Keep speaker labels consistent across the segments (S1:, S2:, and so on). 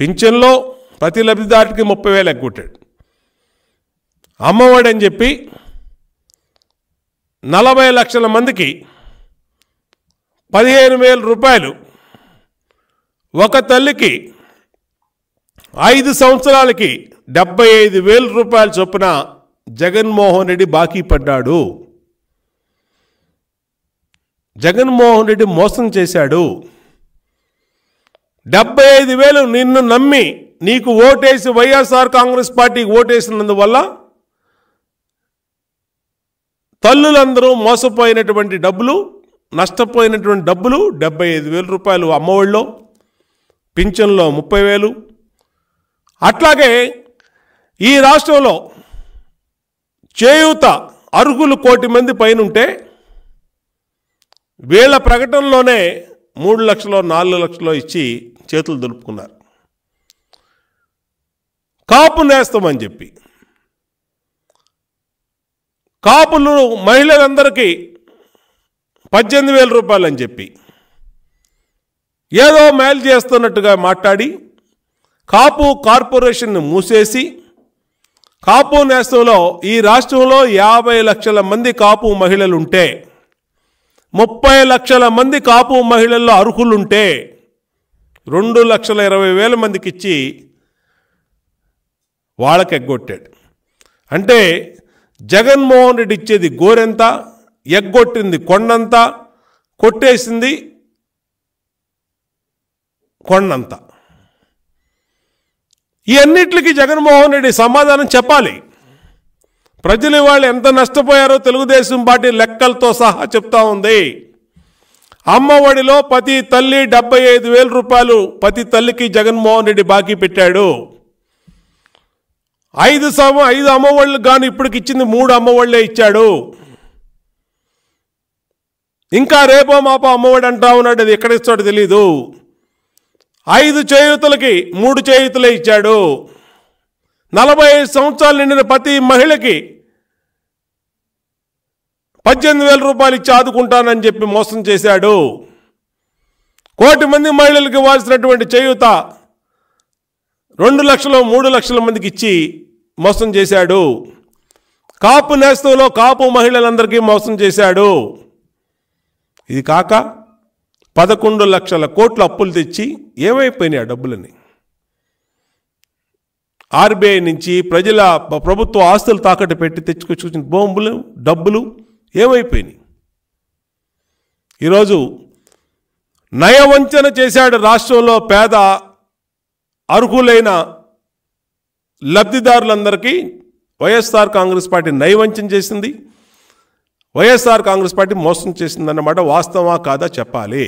S1: పింఛన్లో ప్రతి లబ్ధిదారుడికి 30,000 ఎగ్గొట్టాడు. అమ్మఒడి అని చెప్పి 40 లక్షల మందికి 15,000 రూపాయలు, ఒక తల్లికి 5 సంవత్సరాలకి 75,000 రూపాయల చొప్పున జగన్మోహన్ రెడ్డి బాకీ పడ్డాడు. జగన్మోహన్ రెడ్డి మోసం చేశాడు. 75,000 నిన్ను నమ్మి నీకు ఓటేసి వైఎస్ఆర్ కాంగ్రెస్ పార్టీకి ఓటేసినందువల్ల తల్లులందరూ మోసపోయినటువంటి డబ్బులు, నష్టపోయినటువంటి డబ్బులు 75,000 రూపాయలు అమ్మఒడిలో, పింఛన్లో 30,000. అట్లాగే ఈ రాష్ట్రంలో చేయూత అర్హులు 1 కోటి మంది పైన ఉంటే వీళ్ళ ప్రకటనలోనే 3 లక్షలు 4 లక్షలు ఇచ్చి చేతులు దులుపుకున్నారు. కాపు నేస్తామని చెప్పి కాపులు మహిళలందరికీ 18,000 రూపాయలు అని చెప్పి ఏదో మేలు చేస్తున్నట్టుగా మాట్లాడి కాపు కార్పొరేషన్ను మూసేసి కాపు నేస్తంలో ఈ రాష్ట్రంలో 50 లక్షల మంది కాపు మహిళలుంటే 30 లక్షల మంది కాపు మహిళల్లో అర్హులుంటే 2,20,000 మందికి ఇచ్చి వాళ్ళకి ఎగ్గొట్టాడు. అంటే జగన్మోహన్ రెడ్డి ఇచ్చేది గోరెంత, ఎగ్గొట్టింది కొండంత, కొట్టేసింది కొండంత. ఈ అన్నిటికీ జగన్మోహన్ రెడ్డి సమాధానం చెప్పాలి. ప్రజలు వాళ్ళు ఎంత నష్టపోయారో తెలుగుదేశం పార్టీ లెక్కలతో సహా చెప్తా ఉంది. అమ్మఒడిలో ప్రతి తల్లి 75,000 రూపాయలు ప్రతి తల్లికి జగన్మోహన్ రెడ్డి బాకీ పెట్టాడు. 5 అమ్మఒళ్ళు కానీ ఇప్పటికి ఇచ్చింది 3 అమ్మఒళ్ళే ఇచ్చాడు. ఇంకా రేపో మాపో అమ్మఒడి అంటా ఉన్నాడు, అది ఎక్కడ ఇస్తాడో తెలీదు. 5 చేయూతలకి 3 చేయూతలే ఇచ్చాడు. 45 సంవత్సరాలు నిండిన ప్రతి మహిళకి 18,000 రూపాయలు ఇచ్చి ఆదుకుంటానని చెప్పి మోసం చేశాడు. 1 కోటి మంది మహిళలకు ఇవ్వాల్సినటువంటి చేయూత 2 లక్షలు 3 లక్షల మందికి ఇచ్చి మోసం చేశాడు. కాపు నేస్తంలో కాపు మహిళలందరికీ మోసం చేశాడు. ఇది కాక 11 లక్షల కోట్ల అప్పులు తెచ్చి ఏమైపోయినాయి ఆ డబ్బులని? ఆర్బీఐ నుంచి ప్రభుత్వ ఆస్తులు తాకట్టు పెట్టి తెచ్చుకొచ్చిన భూములు, డబ్బులు ఏమైపోయినాయి? ఈరోజు నయవంచన చేశాడు. రాష్ట్రంలో పేద అర్హులైన లబ్ధిదారులందరికీ వైఎస్ఆర్ కాంగ్రెస్ పార్టీ నయవంచన చేసింది. వైఎస్ఆర్ కాంగ్రెస్ పార్టీ మోసం చేసిందన్నమాట. వాస్తవమా కాదా చెప్పాలి.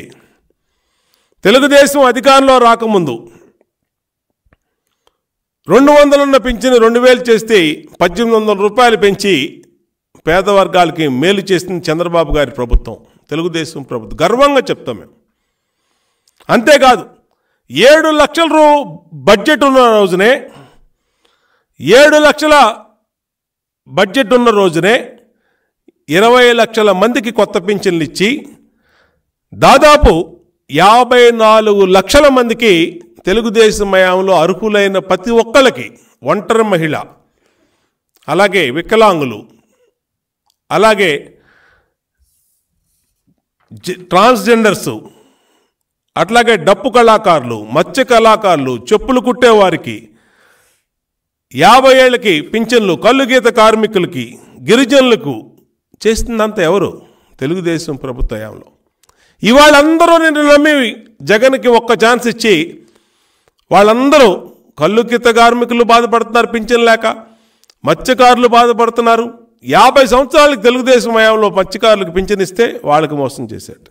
S1: తెలుగుదేశం అధికారంలో రాకముందు 200 ఉన్న పింఛను 2,000 చేస్తే 1,800 రూపాయలు పెంచి పేదవర్గాలకి మేలు చేసింది చంద్రబాబు గారి ప్రభుత్వం, తెలుగుదేశం ప్రభుత్వం. గర్వంగా చెప్తాం మేము. అంతేకాదు 7 లక్షల బడ్జెట్ ఉన్న రోజునే 7 లక్షల బడ్జెట్ ఉన్న రోజునే 20 లక్షల మందికి కొత్త పింఛన్లు ఇచ్చి దాదాపు 54 లక్షల మందికి తెలుగుదేశం హయాంలో అర్హులైన ప్రతి ఒక్కరికి, ఒంటరి మహిళ, అలాగే వికలాంగులు, అలాగే ట్రాన్స్జెండర్సు, అట్లాగే డప్పు కళాకారులు, మత్స్య కళాకారులు, చెప్పులు కుట్టేవారికి 50 ఏళ్ళకి పింఛన్లు, కల్లుగీత కార్మికులకి, గిరిజనులకు చేస్తుందంతా ఎవరు? తెలుగుదేశం ప్రభుత్వ హయాంలో. ఇవాళందరూ నిన్ను నమ్మి జగన్కి ఒక్క ఛాన్స్ ఇచ్చి వాళ్ళందరూ కల్లుగీత కార్మికులు బాధపడుతున్నారు పింఛన్ లేక, మత్స్యకారులు బాధపడుతున్నారు. 50 సంవత్సరాలకి తెలుగుదేశం హయాంలో మత్స్యకారులకు పింఛన్ ఇస్తే వాళ్ళకి మోసం చేశాడు.